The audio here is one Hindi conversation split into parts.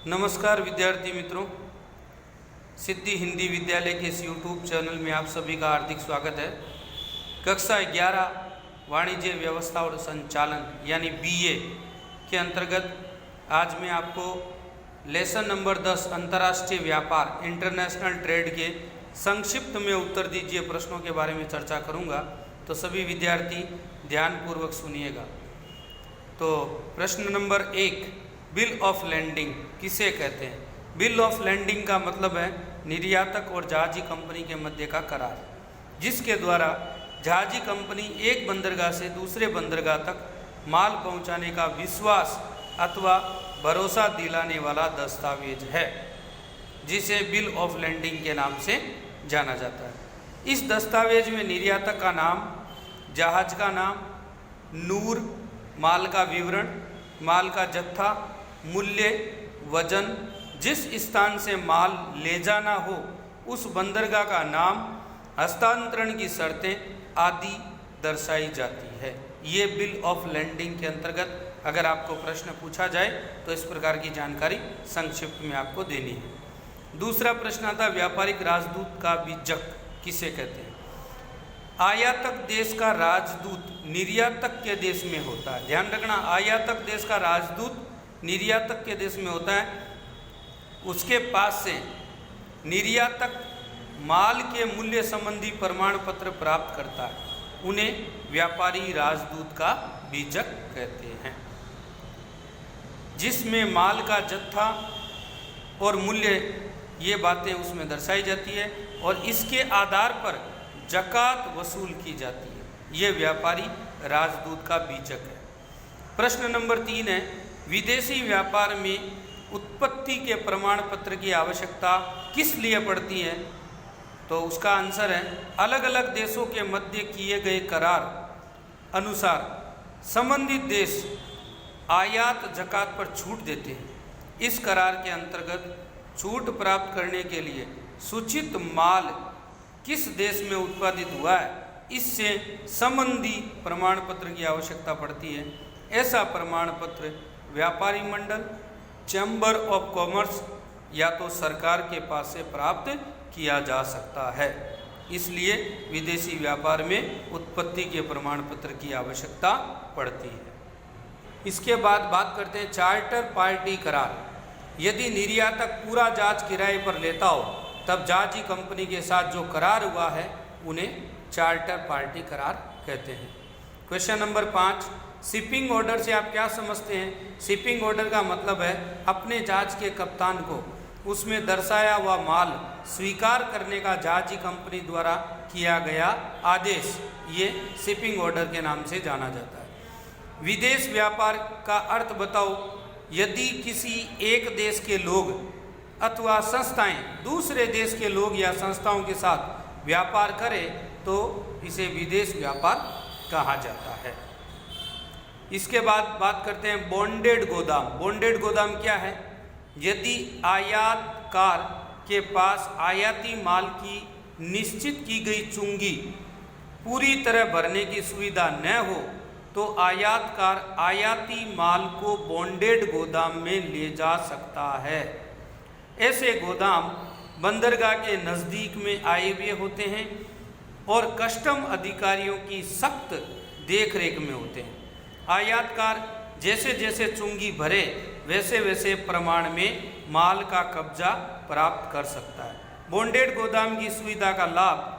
नमस्कार विद्यार्थी मित्रों, सिद्धि हिंदी विद्यालय के इस यूट्यूब चैनल में आप सभी का हार्दिक स्वागत है। कक्षा 11 वाणिज्य व्यवस्था और संचालन यानी बीए के अंतर्गत आज मैं आपको लेसन नंबर 10 अंतर्राष्ट्रीय व्यापार इंटरनेशनल ट्रेड के संक्षिप्त में उत्तर दीजिए प्रश्नों के बारे में चर्चा करूंगा, तो सभी विद्यार्थी ध्यानपूर्वक सुनिएगा। तो प्रश्न नंबर 1, बिल ऑफ लैंडिंग किसे कहते हैं? बिल ऑफ लैंडिंग का मतलब है निर्यातक और जहाजी कंपनी के मध्य का करार, जिसके द्वारा जहाजी कंपनी एक बंदरगाह से दूसरे बंदरगाह तक माल पहुंचाने का विश्वास अथवा भरोसा दिलाने वाला दस्तावेज है, जिसे बिल ऑफ लैंडिंग के नाम से जाना जाता है। इस दस्तावेज में निर्यातक का नाम, जहाज का नाम, नूर, माल का विवरण, माल का जत्था, मूल्य, वजन, जिस स्थान से माल ले जाना हो उस बंदरगाह का नाम, हस्तांतरण की शर्तें आदि दर्शाई जाती है। ये बिल ऑफ लैंडिंग के अंतर्गत अगर आपको प्रश्न पूछा जाए तो इस प्रकार की जानकारी संक्षिप्त में आपको देनी है। दूसरा प्रश्न आता, व्यापारिक राजदूत का बीजक किसे कहते हैं? आयातक देश का राजदूत निर्यातक के देश में होता है। ध्यान रखना, आयातक देश का राजदूत निर्यातक के देश में होता है। उसके पास से निर्यातक माल के मूल्य संबंधी प्रमाण पत्र प्राप्त करता है, उन्हें व्यापारी राजदूत का बीजक कहते हैं। जिसमें माल का जत्था और मूल्य ये बातें उसमें दर्शाई जाती है और इसके आधार पर जकात वसूल की जाती है। ये व्यापारी राजदूत का बीजक है। प्रश्न नंबर 3 है, विदेशी व्यापार में उत्पत्ति के प्रमाण पत्र की आवश्यकता किस लिए पड़ती है? तो उसका आंसर है, अलग अलग देशों के मध्य किए गए करार अनुसार संबंधित देश आयात जकात पर छूट देते हैं। इस करार के अंतर्गत छूट प्राप्त करने के लिए सूचित माल किस देश में उत्पादित हुआ है, इससे संबंधी प्रमाण पत्र की आवश्यकता पड़ती है। ऐसा प्रमाण पत्र व्यापारी मंडल, चैम्बर ऑफ कॉमर्स या तो सरकार के पास से प्राप्त किया जा सकता है। इसलिए विदेशी व्यापार में उत्पत्ति के प्रमाण पत्र की आवश्यकता पड़ती है। इसके बाद बात करते हैं चार्टर पार्टी करार। यदि निर्यातक पूरा जहाज किराए पर लेता हो तब जहाजी कंपनी के साथ जो करार हुआ है उन्हें चार्टर पार्टी करार कहते हैं। क्वेश्चन नंबर 5, शिपिंग ऑर्डर से आप क्या समझते हैं? शिपिंग ऑर्डर का मतलब है अपने जहाज के कप्तान को उसमें दर्शाया हुआ माल स्वीकार करने का जहाजी कंपनी द्वारा किया गया आदेश। ये शिपिंग ऑर्डर के नाम से जाना जाता है। विदेश व्यापार का अर्थ बताओ। यदि किसी एक देश के लोग अथवा संस्थाएं दूसरे देश के लोग या संस्थाओं के साथ व्यापार करें तो इसे विदेश व्यापार कहा जाता है। इसके बाद बात करते हैं बॉन्डेड गोदाम। बॉन्डेड गोदाम क्या है? यदि आयातकार के पास आयाती माल की निश्चित की गई चुंगी पूरी तरह भरने की सुविधा न हो तो आयातकार आयाती माल को बॉन्डेड गोदाम में ले जा सकता है। ऐसे गोदाम बंदरगाह के नज़दीक में आए हुए होते हैं और कस्टम अधिकारियों की सख्त देखरेख में होते हैं। आयातकार जैसे जैसे चुंगी भरे वैसे वैसे प्रमाण में माल का कब्जा प्राप्त कर सकता है। बॉन्डेड गोदाम की सुविधा का लाभ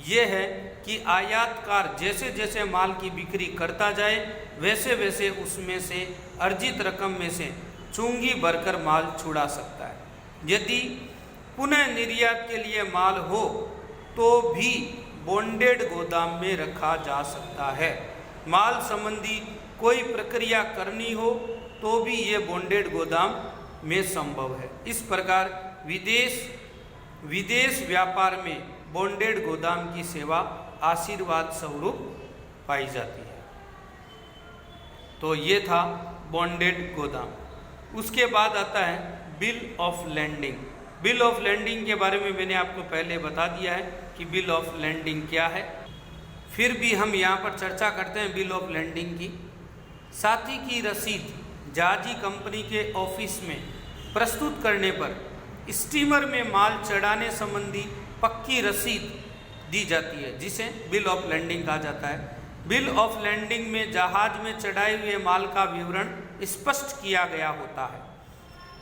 ये है कि आयातकार जैसे जैसे माल की बिक्री करता जाए वैसे वैसे उसमें से अर्जित रकम में से चुंगी भरकर माल छुड़ा सकता है। यदि पुनः निर्यात के लिए माल हो तो भी बॉन्डेड गोदाम में रखा जा सकता है। माल संबंधी कोई प्रक्रिया करनी हो तो भी ये बॉन्डेड गोदाम में संभव है। इस प्रकार विदेश व्यापार में बॉन्डेड गोदाम की सेवा आशीर्वाद स्वरूप पाई जाती है। तो ये था बॉन्डेड गोदाम। उसके बाद आता है bill of landing. Bill of landing के बारे में मैंने आपको पहले बता दिया है कि बिल ऑफ लैंडिंग क्या है। फिर भी हम यहाँ पर चर्चा करते हैं बिल ऑफ लैंडिंग की। साथी की रसीद जहाजी कंपनी के ऑफिस में प्रस्तुत करने पर स्टीमर में माल चढ़ाने संबंधी पक्की रसीद दी जाती है, जिसे बिल ऑफ लैंडिंग कहा जाता है। बिल ऑफ लैंडिंग में जहाज में चढ़ाए हुए माल का विवरण स्पष्ट किया गया होता है।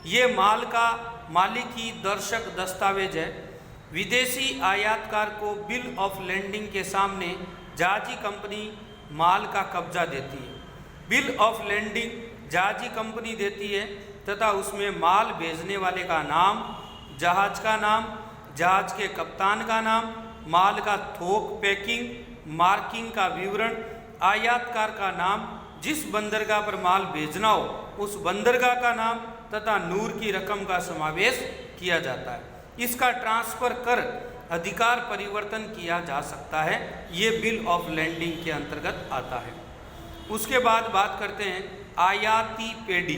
ये माल का मालिकी दर्शक दस्तावेज है। विदेशी आयातकार को बिल ऑफ लैंडिंग के सामने जहाजी कंपनी माल का कब्जा देती है। बिल ऑफ लैंडिंग जहाजी कंपनी देती है तथा उसमें माल भेजने वाले का नाम, जहाज का नाम, जहाज के कप्तान का नाम, माल का थोक, पैकिंग, मार्किंग का विवरण, आयातकार का नाम, जिस बंदरगाह पर माल भेजना हो उस बंदरगाह का नाम तथा नूर की रकम का समावेश किया जाता है। इसका ट्रांसफर कर अधिकार परिवर्तन किया जा सकता है। ये बिल ऑफ लैंडिंग के अंतर्गत आता है। उसके बाद बात करते हैं आयाती पेडी।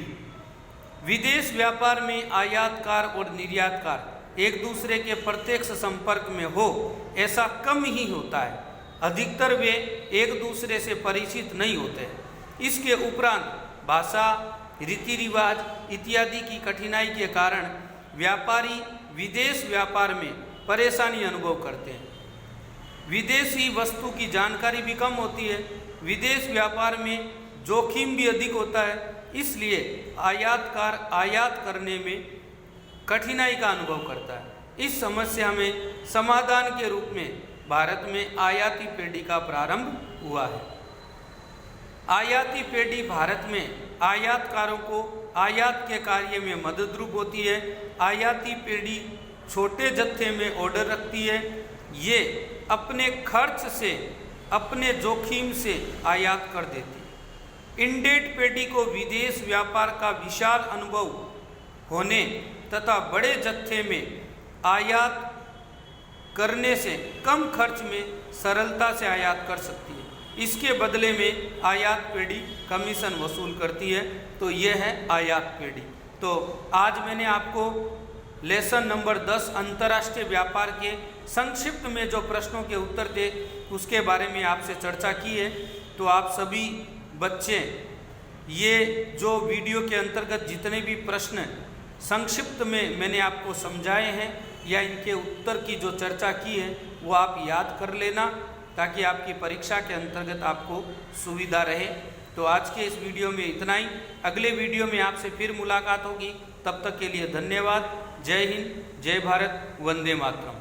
विदेश व्यापार में आयातकार और निर्यातकार एक दूसरे के प्रत्यक्ष संपर्क में हो ऐसा कम ही होता है। अधिकतर वे एक दूसरे से परिचित नहीं होते। इसके उपरांत भाषा, रीति रिवाज इत्यादि की कठिनाई के कारण व्यापारी विदेश व्यापार में परेशानी अनुभव करते हैं। विदेशी वस्तु की जानकारी भी कम होती है। विदेश व्यापार में जोखिम भी अधिक होता है, इसलिए आयातकार आयात करने में कठिनाई का अनुभव करता है। इस समस्या में समाधान के रूप में भारत में आयाती पेडी का प्रारंभ हुआ है। आयाती पेडी भारत में आयातकारों को आयात के कार्य में मददरूप होती है। आयाती पेडी छोटे जत्थे में ऑर्डर रखती है। ये अपने खर्च से, अपने जोखिम से आयात कर देती है। इंडेड पेडी को विदेश व्यापार का विशाल अनुभव होने तथा बड़े जत्थे में आयात करने से कम खर्च में सरलता से आयात कर सकती है। इसके बदले में आयात पेडी कमीशन वसूल करती है। तो यह है आयात पेडी। तो आज मैंने आपको लेसन नंबर 10 अंतर्राष्ट्रीय व्यापार के संक्षिप्त में जो प्रश्नों के उत्तर थे उसके बारे में आपसे चर्चा की है। तो आप सभी बच्चे ये जो वीडियो के अंतर्गत जितने भी प्रश्न संक्षिप्त में मैंने आपको समझाए हैं या इनके उत्तर की जो चर्चा की है वो आप याद कर लेना, ताकि आपकी परीक्षा के अंतर्गत आपको सुविधा रहे। तो आज के इस वीडियो में इतना ही। अगले वीडियो में आपसे फिर मुलाकात होगी। तब तक के लिए धन्यवाद। जय हिंद, जय भारत, वंदे मातरम।